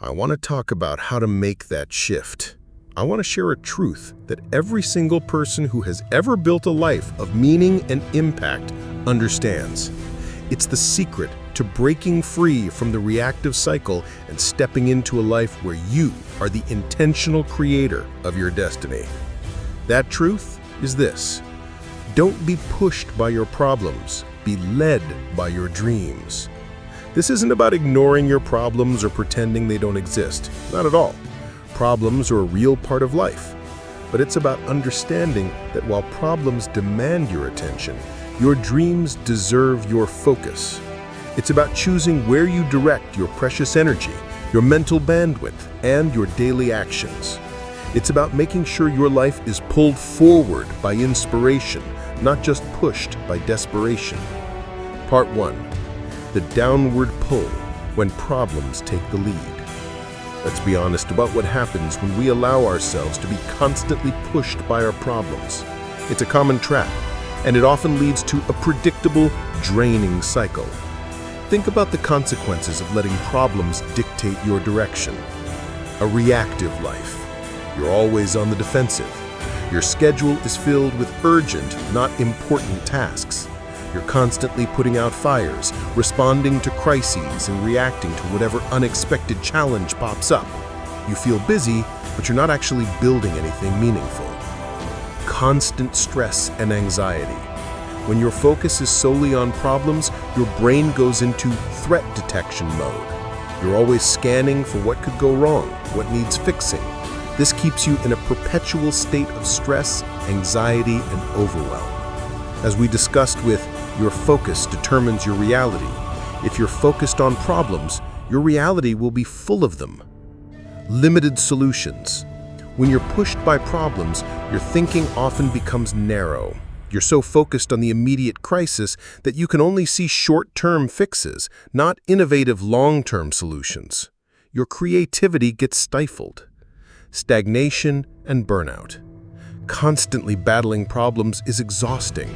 I want to talk about how to make that shift. I want to share a truth that every single person who has ever built a life of meaning and impact understands. It's the secret to breaking free from the reactive cycle and stepping into a life where you are the intentional creator of your destiny. That truth is this: don't be pushed by your problems, be led by your dreams. This isn't about ignoring your problems or pretending they don't exist. Not at all. Problems are a real part of life. But it's about understanding that while problems demand your attention, your dreams deserve your focus. It's about choosing where you direct your precious energy, your mental bandwidth, and your daily actions. It's about making sure your life is pulled forward by inspiration, not just pushed by desperation. Part 1. The downward pull when problems take the lead. Let's be honest about what happens when we allow ourselves to be constantly pushed by our problems. It's a common trap, and it often leads to a predictable, draining cycle. Think about the consequences of letting problems dictate your direction. A reactive life. You're always on the defensive. Your schedule is filled with urgent, not important tasks. You're constantly putting out fires, responding to crises, and reacting to whatever unexpected challenge pops up. You feel busy, but you're not actually building anything meaningful. Constant stress and anxiety. When your focus is solely on problems, your brain goes into threat detection mode. You're always scanning for what could go wrong, what needs fixing. This keeps you in a perpetual state of stress, anxiety, and overwhelm. As we discussed with your focus determines your reality. If you're focused on problems, your reality will be full of them. Limited solutions. When you're pushed by problems, your thinking often becomes narrow. You're so focused on the immediate crisis that you can only see short-term fixes, not innovative long-term solutions. Your creativity gets stifled. Stagnation and burnout. Constantly battling problems is exhausting.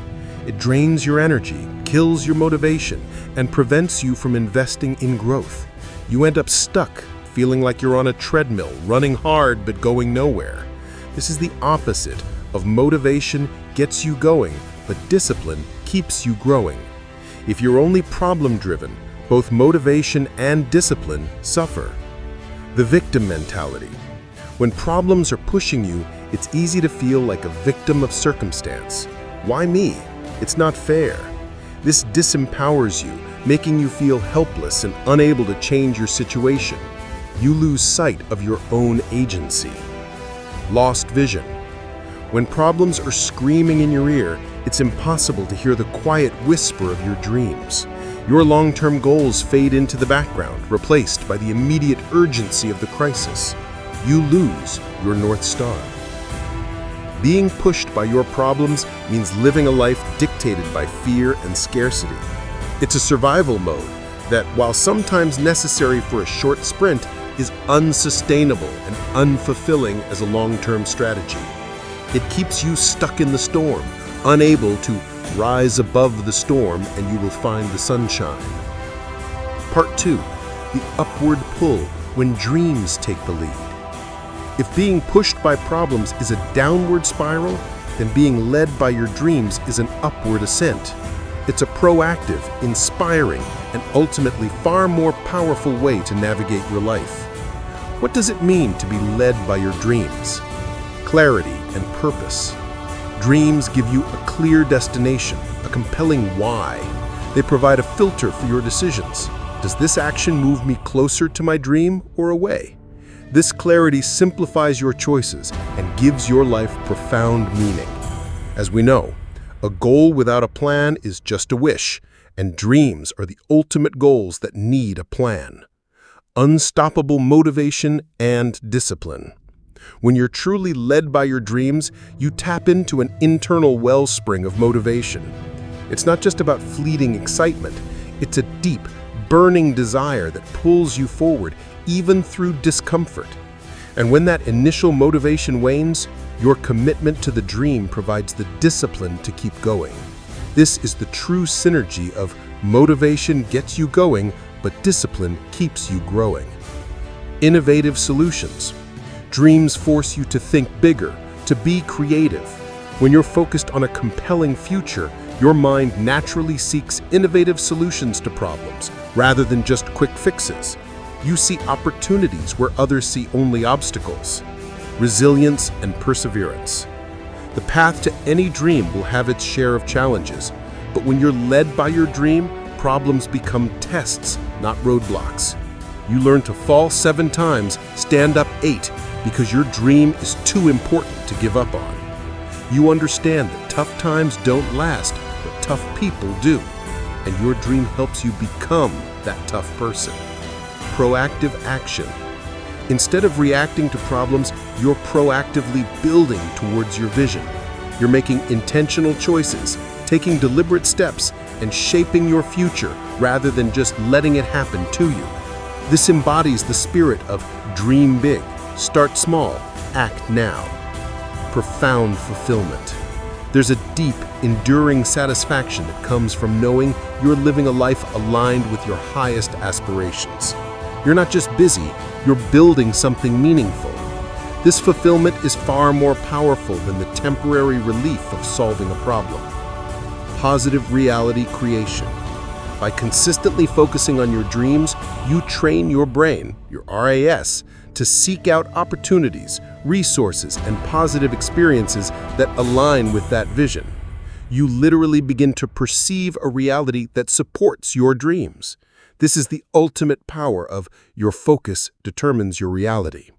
It drains your energy, kills your motivation, and prevents you from investing in growth. You end up stuck, feeling like you're on a treadmill, running hard but going nowhere. This is the opposite of motivation gets you going, but discipline keeps you growing. If you're only problem-driven, both motivation and discipline suffer. The victim mentality. When problems are pushing you, it's easy to feel like a victim of circumstance. Why me? It's not fair. This disempowers you, making you feel helpless and unable to change your situation. You lose sight of your own agency. Lost vision. When problems are screaming in your ear, it's impossible to hear the quiet whisper of your dreams. Your long-term goals fade into the background, replaced by the immediate urgency of the crisis. You lose your North Star. Being pushed by your problems means living a life dictated by fear and scarcity. It's a survival mode that, while sometimes necessary for a short sprint, is unsustainable and unfulfilling as a long-term strategy. It keeps you stuck in the storm, unable to rise above the storm, and you will find the sunshine. Part 2. The upward pull when dreams take the lead. If being pushed by problems is a downward spiral, then being led by your dreams is an upward ascent. It's a proactive, inspiring, and ultimately far more powerful way to navigate your life. What does it mean to be led by your dreams? Clarity and purpose. Dreams give you a clear destination, a compelling why. They provide a filter for your decisions. Does this action move me closer to my dream or away? This clarity simplifies your choices and gives your life profound meaning. As we know, a goal without a plan is just a wish, and dreams are the ultimate goals that need a plan. Unstoppable motivation and discipline. When you're truly led by your dreams, you tap into an internal wellspring of motivation. It's not just about fleeting excitement, it's a deep, burning desire that pulls you forward even through discomfort. And when that initial motivation wanes, your commitment to the dream provides the discipline to keep going. This is the true synergy of motivation gets you going, but discipline keeps you growing. Innovative solutions. Dreams force you to think bigger, to be creative. When you're focused on a compelling future, your mind naturally seeks innovative solutions to problems, rather than just quick fixes. You see opportunities where others see only obstacles. Resilience and perseverance. The path to any dream will have its share of challenges, but when you're led by your dream, problems become tests, not roadblocks. You learn to fall 7 times, stand up 8, because your dream is too important to give up on. You understand that tough times don't last, but tough people do, and your dream helps you become that tough person. Proactive action. Instead of reacting to problems, you're proactively building towards your vision. You're making intentional choices, taking deliberate steps, and shaping your future rather than just letting it happen to you. This embodies the spirit of dream big, start small, act now. Profound fulfillment. There's a deep, enduring satisfaction that comes from knowing you're living a life aligned with your highest aspirations. You're not just busy, you're building something meaningful. This fulfillment is far more powerful than the temporary relief of solving a problem. Positive reality creation. By consistently focusing on your dreams, you train your brain, your RAS, to seek out opportunities, resources, and positive experiences that align with that vision. You literally begin to perceive a reality that supports your dreams. This is the ultimate power of your focus determines your reality.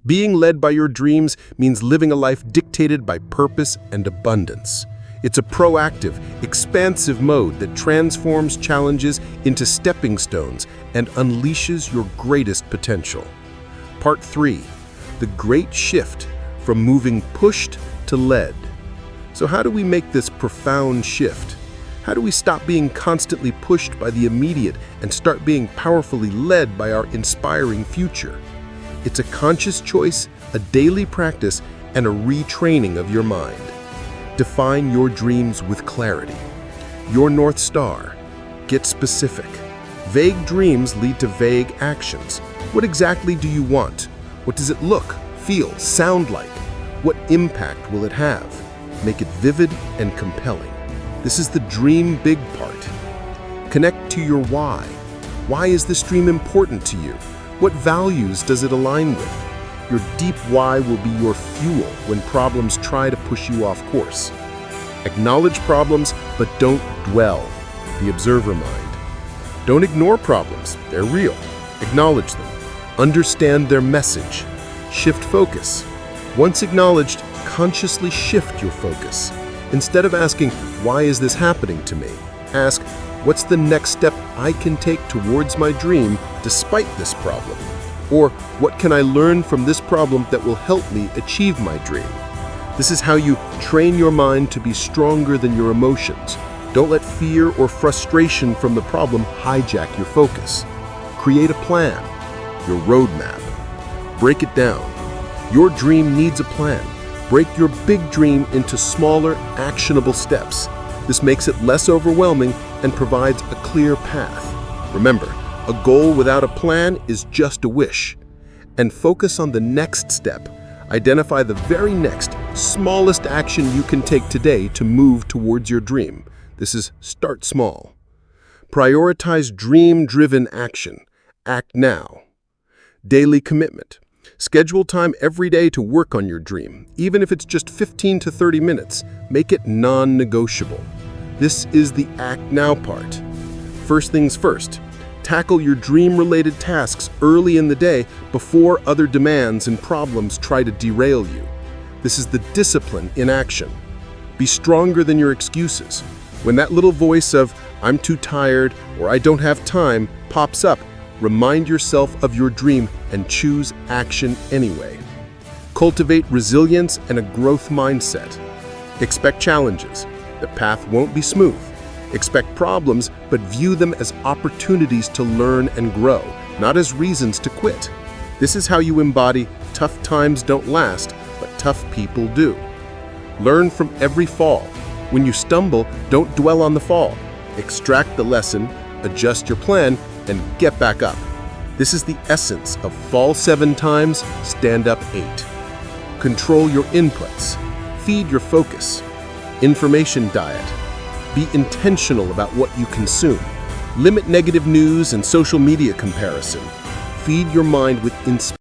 Being led by your dreams means living a life dictated by purpose and abundance. It's a proactive, expansive mode that transforms challenges into stepping stones and unleashes your greatest potential. Part 3. The great shift from moving pushed to led. So how do we make this profound shift? How do we stop being constantly pushed by the immediate and start being powerfully led by our inspiring future? It's a conscious choice, a daily practice, and a retraining of your mind. Define your dreams with clarity. Your North Star. Get specific. Vague dreams lead to vague actions. What exactly do you want? What does it look, feel, sound like? What impact will it have? Make it vivid and compelling. This is the dream big part. Connect to your why. Why is this dream important to you? What values does it align with? Your deep why will be your fuel when problems try to push you off course. Acknowledge problems, but don't dwell. The observer mind. Don't ignore problems. They're real. Acknowledge them. Understand their message. Shift focus. Once acknowledged, consciously shift your focus. Instead of asking, why is this happening to me? Ask, what's the next step I can take towards my dream despite this problem? Or what can I learn from this problem that will help me achieve my dream? This is how you train your mind to be stronger than your emotions. Don't let fear or frustration from the problem hijack your focus. Create a plan, your roadmap. Break it down. Your dream needs a plan. Break your big dream into smaller, actionable steps. This makes it less overwhelming and provides a clear path. Remember, a goal without a plan is just a wish. And focus on the next step. Identify the very next, smallest action you can take today to move towards your dream. This is start small. Prioritize dream-driven action. Act now. Daily commitment. Schedule time every day to work on your dream. Even if it's just 15 to 30 minutes, make it non-negotiable. This is the act now part. First things first. Tackle your dream-related tasks early in the day before other demands and problems try to derail you. This is the discipline in action. Be stronger than your excuses. When that little voice of, I'm too tired or I don't have time pops up, remind yourself of your dream and choose action anyway. Cultivate resilience and a growth mindset. Expect challenges. The path won't be smooth. Expect problems, but view them as opportunities to learn and grow, not as reasons to quit. This is how you embody tough times don't last, but tough people do. Learn from every fall. When you stumble, don't dwell on the fall. Extract the lesson, adjust your plan, and get back up. This is the essence of fall 7 times, stand up 8. Control your inputs. Feed your focus. Information diet. Be intentional about what you consume. Limit negative news and social media comparison. Feed your mind with inspiration.